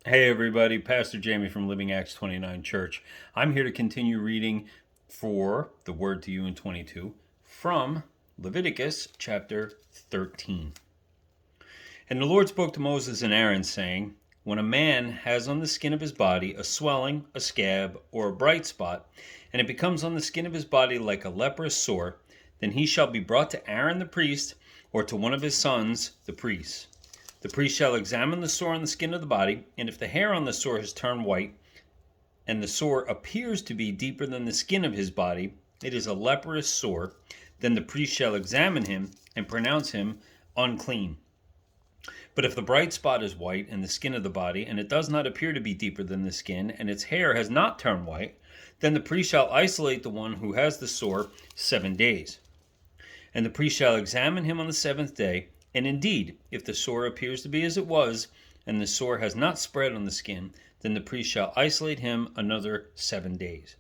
Hey everybody, Pastor Jamie from Living Acts 29 Church. I'm here to continue reading for the Word to You in 22 from Leviticus chapter 13. And the Lord spoke to Moses and Aaron, saying, When a man has on the skin of his body a swelling, a scab, or a bright spot, and it becomes on the skin of his body like a leprous sore, then he shall be brought to Aaron the priest, or to one of his sons, the priests. The priest shall examine the sore on the skin of the body, and if the hair on the sore has turned white, and the sore appears to be deeper than the skin of his body, it is a leprous sore. Then the priest shall examine him and pronounce him unclean. But if the bright spot is white in the skin of the body, and it does not appear to be deeper than the skin, and its hair has not turned white, then the priest shall isolate the one who has the sore 7 days. And the priest shall examine him on the seventh day. And indeed, if the sore appears to be as it was, and the sore has not spread on the skin, then the priest shall isolate him another 7 days.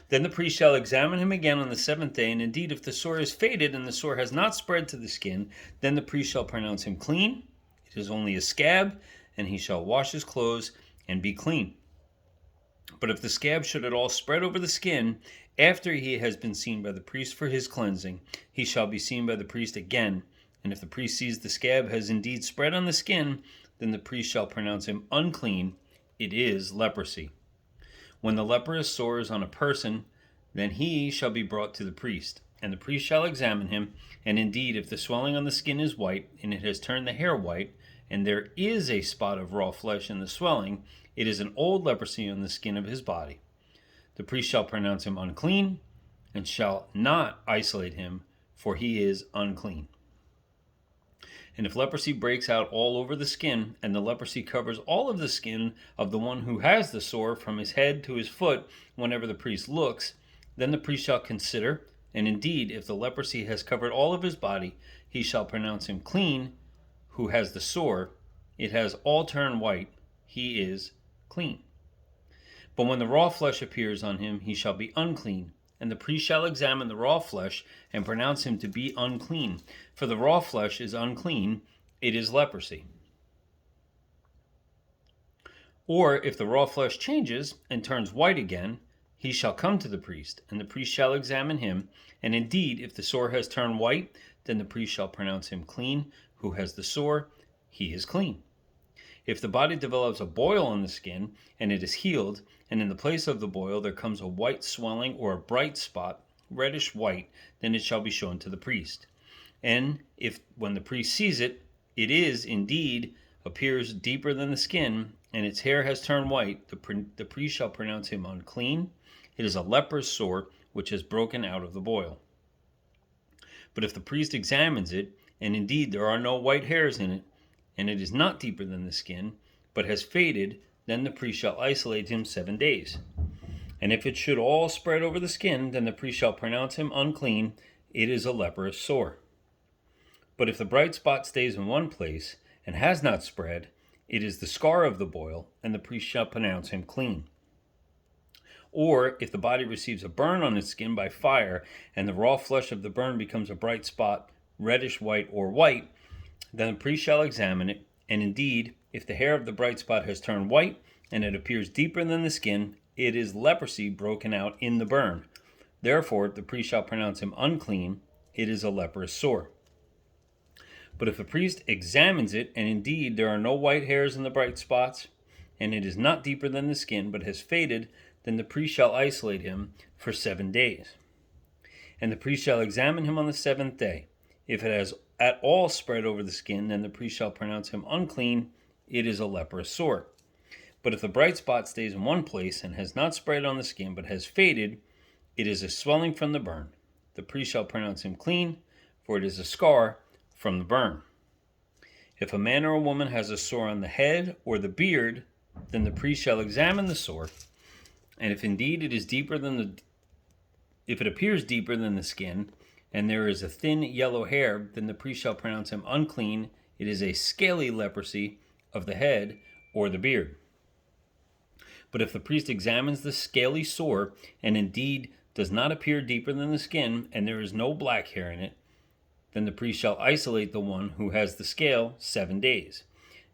Then the priest shall examine him again on the seventh day, and indeed, if the sore is faded and the sore has not spread to the skin, then the priest shall pronounce him clean. It is only a scab, and he shall wash his clothes and be clean. But if the scab should at all spread over the skin, after he has been seen by the priest for his cleansing, he shall be seen by the priest again. And if the priest sees the scab has indeed spread on the skin, then the priest shall pronounce him unclean. It is leprosy. When the leprous sore is on a person, then he shall be brought to the priest. And the priest shall examine him. And indeed, if the swelling on the skin is white, and it has turned the hair white, and there is a spot of raw flesh in the swelling, it is an old leprosy on the skin of his body. The priest shall pronounce him unclean, and shall not isolate him, for he is unclean. And if leprosy breaks out all over the skin, and the leprosy covers all of the skin of the one who has the sore from his head to his foot whenever the priest looks, then the priest shall consider, and indeed, if the leprosy has covered all of his body, he shall pronounce him clean who has the sore. It has all turned white. He is clean. But when the raw flesh appears on him, he shall be unclean. And the priest shall examine the raw flesh and pronounce him to be unclean. For the raw flesh is unclean, it is leprosy. Or if the raw flesh changes and turns white again, he shall come to the priest, and the priest shall examine him. And indeed, if the sore has turned white, then the priest shall pronounce him clean. Who has the sore, he is clean. If the body develops a boil on the skin, and it is healed, and in the place of the boil there comes a white swelling or a bright spot, reddish white, then it shall be shown to the priest. And if when the priest sees it, it is indeed appears deeper than the skin, and its hair has turned white, the priest shall pronounce him unclean. It is a leprous sore which has broken out of the boil. But if the priest examines it, and indeed there are no white hairs in it, and it is not deeper than the skin, but has faded, then the priest shall isolate him 7 days. And if it should all spread over the skin, then the priest shall pronounce him unclean. It is a leprous sore. But if the bright spot stays in one place and has not spread, it is the scar of the boil, and the priest shall pronounce him clean. Or if the body receives a burn on its skin by fire, and the raw flesh of the burn becomes a bright spot, reddish white or white, then the priest shall examine it, and indeed, if the hair of the bright spot has turned white, and it appears deeper than the skin, it is leprosy broken out in the burn. Therefore, the priest shall pronounce him unclean. It is a leprous sore. But if the priest examines it, and indeed there are no white hairs in the bright spots, and it is not deeper than the skin, but has faded, then the priest shall isolate him for 7 days. And the priest shall examine him on the seventh day. If it has at all spread over the skin, then the priest shall pronounce him unclean. It is a leprous sore. But if the bright spot stays in one place and has not spread on the skin, but has faded, it is a swelling from the burn. The priest shall pronounce him clean, for it is a scar from the burn. If a man or a woman has a sore on the head or the beard, then the priest shall examine the sore, and if indeed it is if it appears deeper than the skin, and there is a thin yellow hair, then the priest shall pronounce him unclean. It is a scaly leprosy of the head or the beard. But if the priest examines the scaly sore, and indeed does not appear deeper than the skin, and there is no black hair in it, then the priest shall isolate the one who has the scale 7 days.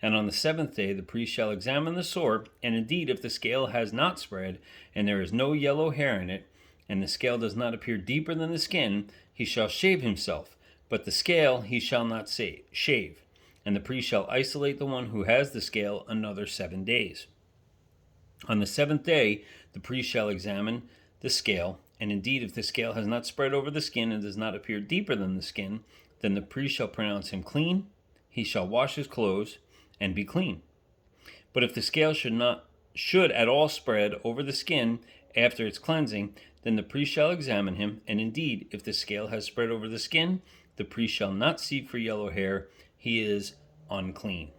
And on the seventh day the priest shall examine the sore, and indeed if the scale has not spread, and there is no yellow hair in it, and the scale does not appear deeper than the skin, he shall shave himself, but the scale he shall not shave. And the priest shall isolate the one who has the scale another 7 days. On the seventh day the priest shall examine the scale, and indeed if the scale has not spread over the skin and does not appear deeper than the skin, then the priest shall pronounce him clean. He shall wash his clothes and be clean. But if the scale should at all spread over the skin after its cleansing, then the priest shall examine him, and indeed if the scale has spread over the skin, the priest shall not seek for yellow hair, he is unclean.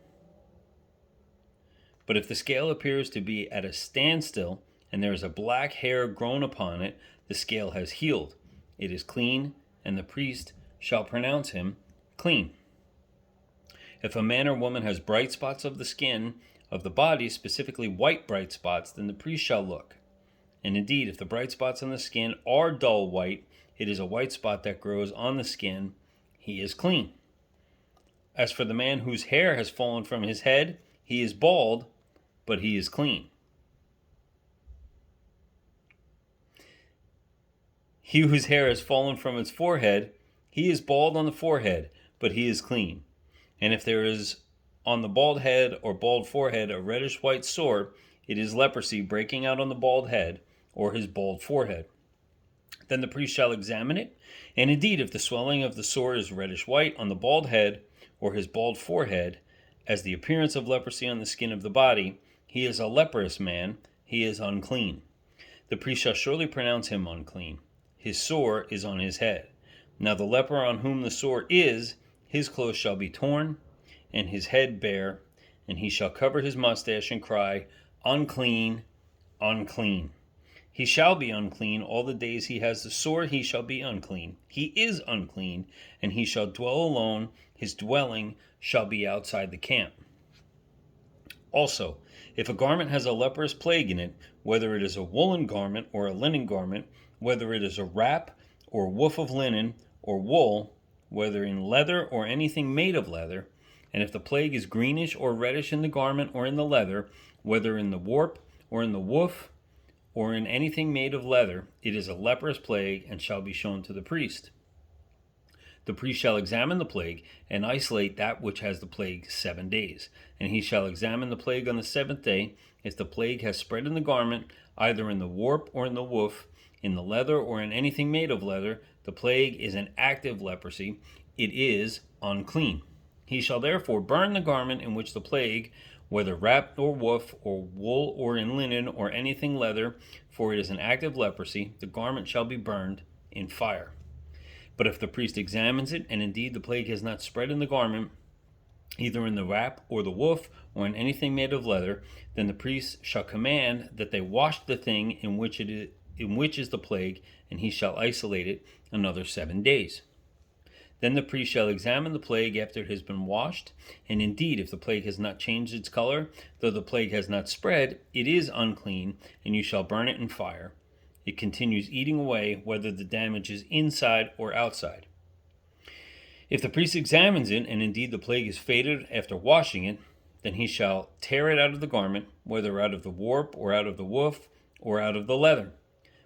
But if the scale appears to be at a standstill, and there is a black hair grown upon it, the scale has healed. It is clean, and the priest shall pronounce him clean. If a man or woman has bright spots of the skin of the body, specifically white bright spots, then the priest shall look. And indeed, if the bright spots on the skin are dull white, it is a white spot that grows on the skin, he is clean. As for the man whose hair has fallen from his head, he is bald, but he is clean. He whose hair has fallen from his forehead, he is bald on the forehead, but he is clean. And if there is on the bald head or bald forehead a reddish-white sore, it is leprosy breaking out on the bald head or his bald forehead. Then the priest shall examine it, and indeed if the swelling of the sore is reddish-white on the bald head or his bald forehead, as the appearance of leprosy on the skin of the body, he is a leprous man, he is unclean. The priest shall surely pronounce him unclean. His sore is on his head. Now the leper on whom the sore is, his clothes shall be torn, and his head bare, and he shall cover his mustache and cry, unclean, unclean. He shall be unclean all the days he has the sore, he shall be unclean. He is unclean, and he shall dwell alone, his dwelling shall be outside the camp. Also, if a garment has a leprous plague in it, whether it is a woolen garment or a linen garment, whether it is a wrap or woof of linen or wool, whether in leather or anything made of leather, and if the plague is greenish or reddish in the garment or in the leather, whether in the warp or in the woof or in anything made of leather, it is a leprous plague and shall be shown to the priest. The priest shall examine the plague and isolate that which has the plague 7 days. And he shall examine the plague on the seventh day. If the plague has spread in the garment, either in the warp or in the woof, in the leather or in anything made of leather, the plague is an active leprosy. It is unclean. He shall therefore burn the garment in which the plague, whether wrapped or woof or wool or in linen or anything leather, for it is an active leprosy, the garment shall be burned in fire. But if the priest examines it, and indeed the plague has not spread in the garment, either in the wrap or the woof or in anything made of leather, then the priest shall command that they wash the thing in which is the plague, and he shall isolate it another 7 days. Then the priest shall examine the plague after it has been washed, and indeed if the plague has not changed its color, though the plague has not spread, it is unclean, and you shall burn it in fire. It continues eating away, whether the damage is inside or outside. If the priest examines it, and indeed the plague is faded after washing it, then he shall tear it out of the garment, whether out of the warp or out of the woof or out of the leather.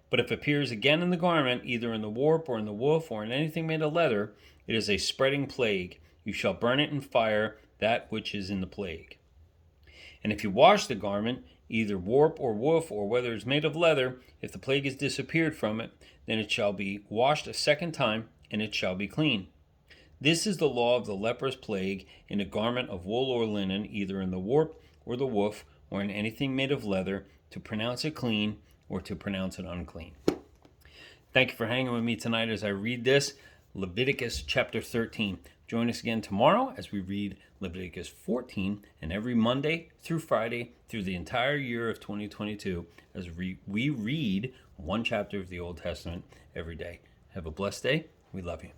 But if it appears again in the garment, either in the warp or in the woof or in anything made of leather, it is a spreading plague. You shall burn it in fire, that which is in the plague. And if you wash the garment, either warp or woof, or whether it's made of leather, if the plague has disappeared from it, then it shall be washed a second time, and it shall be clean. This is the law of the leprous plague in a garment of wool or linen, either in the warp or the woof, or in anything made of leather, to pronounce it clean or to pronounce it unclean. Thank you for hanging with me tonight as I read this, Leviticus chapter 13. Join us again tomorrow as we read Leviticus 14, and every Monday through Friday through the entire year of 2022 as we read one chapter of the Old Testament every day. Have a blessed day. We love you.